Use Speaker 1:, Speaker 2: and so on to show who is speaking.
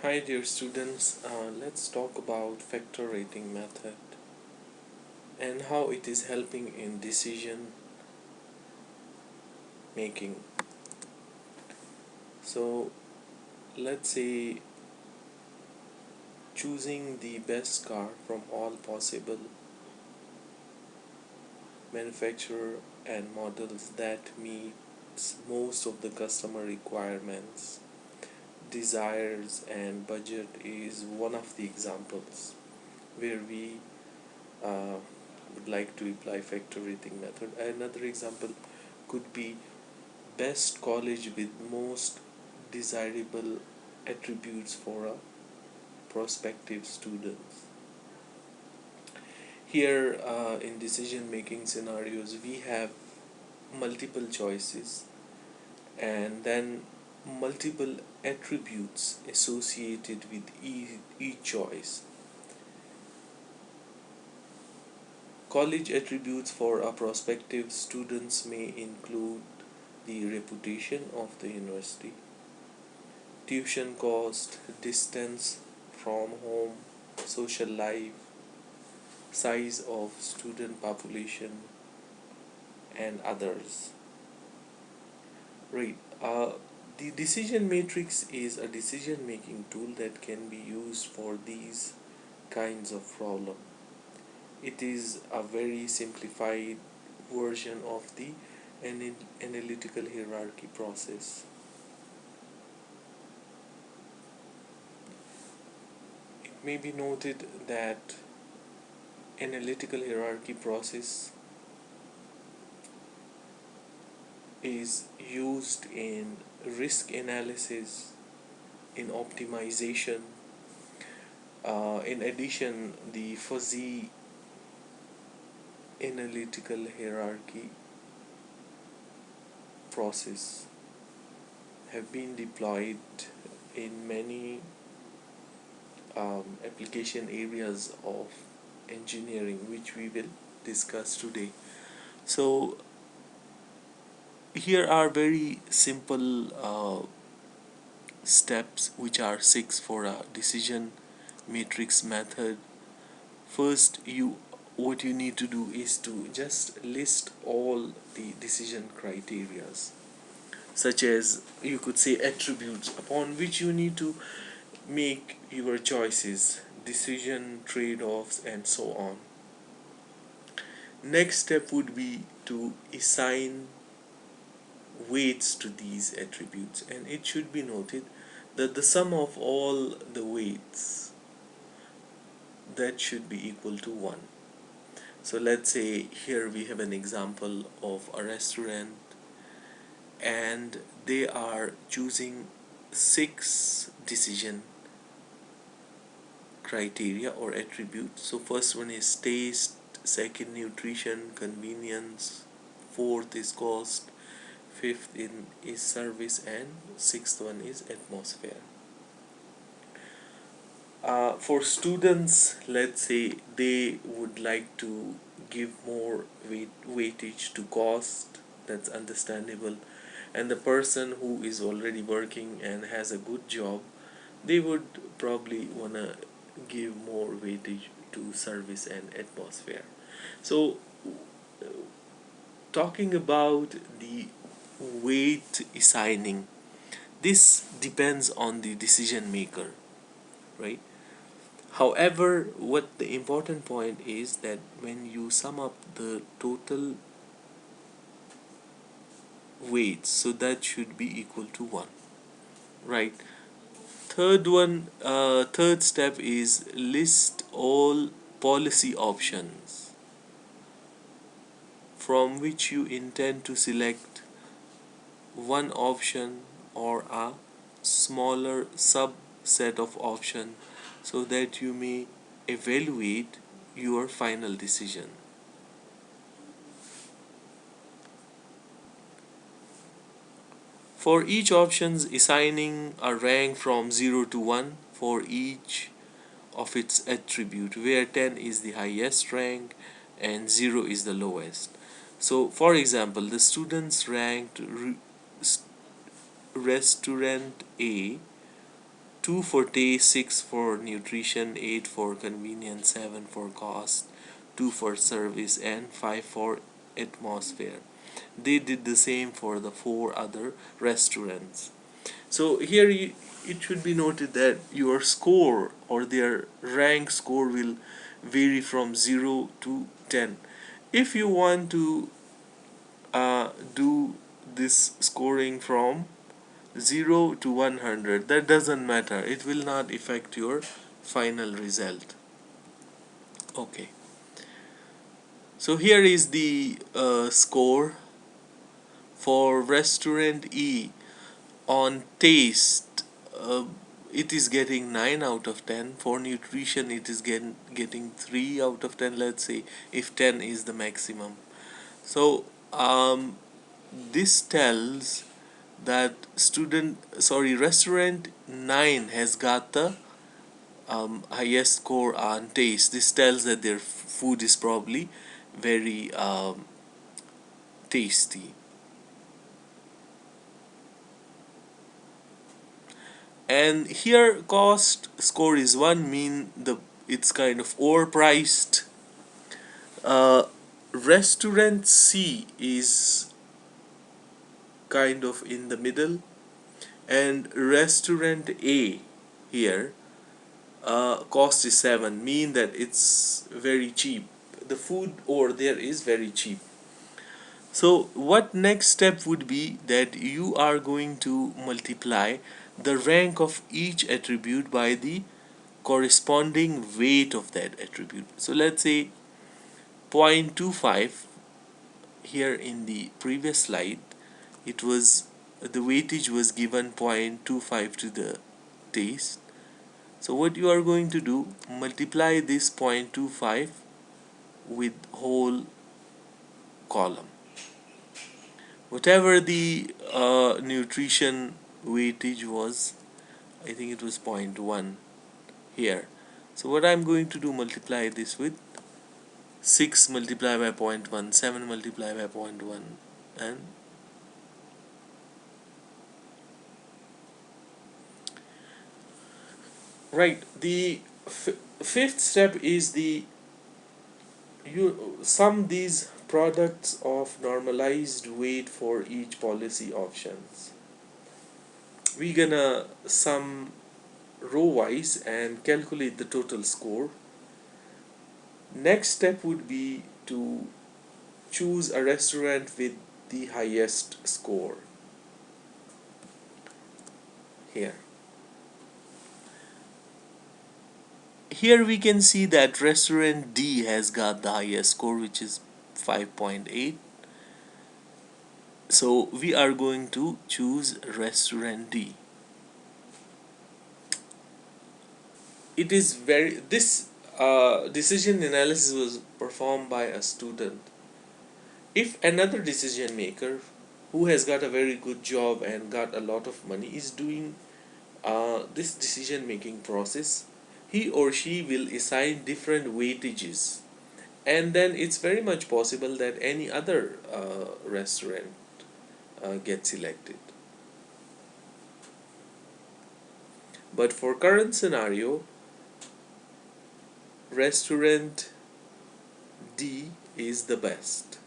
Speaker 1: Hi dear students, let's talk about factor rating method and how it is helping in decision making. So let's say choosing the best car from all possible manufacturer and models that meets most of the customer requirements, desires and budget is one of the examples where we uh, would like to apply factor rating method. Another example could be best college with most desirable attributes for a prospective students. Here in decision making scenarios we have multiple choices and then multiple attributes associated with each choice. College attributes for a prospective students may include the reputation of the university, tuition cost, distance from home, social life, size of student population, and others. Right. The decision matrix is a decision making tool that can be used for these kinds of problem. It is a very simplified version of the analytical hierarchy process. It may be noted that analytical hierarchy process is used in risk analysis, in optimization. In addition, the fuzzy analytical hierarchy process have been deployed in many application areas of engineering, which we will discuss today. So, here are very simple steps, which are six for a decision matrix method. First, what you need to do is to just list all the decision criterias, such as you could say attributes upon which you need to make your choices, decision trade-offs, and so on. Next step would be to assign weights to these attributes, and it should be noted that the sum of all the weights that should be equal to 1. So let's say here we have an example of a restaurant and they are choosing 6 decision criteria or attributes. So first one is taste, second nutrition, convenience, fourth is cost, fifth in is service, and sixth one is atmosphere. For students, let's say they would like to give more weightage to cost, that's understandable, and the person who is already working and has a good job, they would probably wanna give more weightage to service and atmosphere. So, talking about the weight assigning, this depends on the decision maker, right? However, what the important point is that when you sum up the total weights, so that should be equal to 1, right? Third step is list all policy options from which you intend to select one option or a smaller subset of option so that you may evaluate your final decision. For each options, assigning a rank from 0 to 1 for each of its attribute, where 10 is the highest rank and 0 is the lowest. So for example, the students ranked restaurant A 2 for taste, 6 for nutrition, 8 for convenience, 7 for cost, 2 for service, and 5 for atmosphere. They did the same for the 4 other restaurants. So here it should be noted that your score or their rank score will vary from 0 to 10. If you want to do this scoring from 0 to 100, that doesn't matter, it will not affect your final result. Okay, so here is the score for restaurant E. On taste, it is getting 9 out of 10. For nutrition, it is getting 3 out of 10, let's say, if 10 is the maximum. So this tells that restaurant 9 has got the highest score on taste. This tells that their food is probably very tasty. And here cost score is 1, mean the it's kind of overpriced. uh, Restaurant C is kind of in the middle, and restaurant A here, cost is 7, mean that it's very cheap. The food over there is very cheap. So what next step would be that you are going to multiply the rank of each attribute by the corresponding weight of that attribute. So let's say 0.25, here in the previous slide it was the weightage was given 0.25 to the taste. So what you are going to do, multiply this 0.25 with whole column. Whatever the nutrition weightage was, I think it was zero point 0.1 here. So what I'm going to do, multiply this with 6 multiplied by 0.1, 7 multiplied by 0.1, and right. The fifth step is the you sum these products of normalized weight for each policy options. We gonna sum row wise and calculate the total score. Next step would be to choose a restaurant with the highest score here. Here we can see that restaurant D has got the highest score, which is 5.8. So we are going to choose restaurant D. It is very this decision analysis was performed by a student. If another decision maker who has got a very good job and got a lot of money is doing this decision making process, he or she will assign different weightages, and then it's very much possible that any other restaurant gets selected. But for current scenario, restaurant D is the best.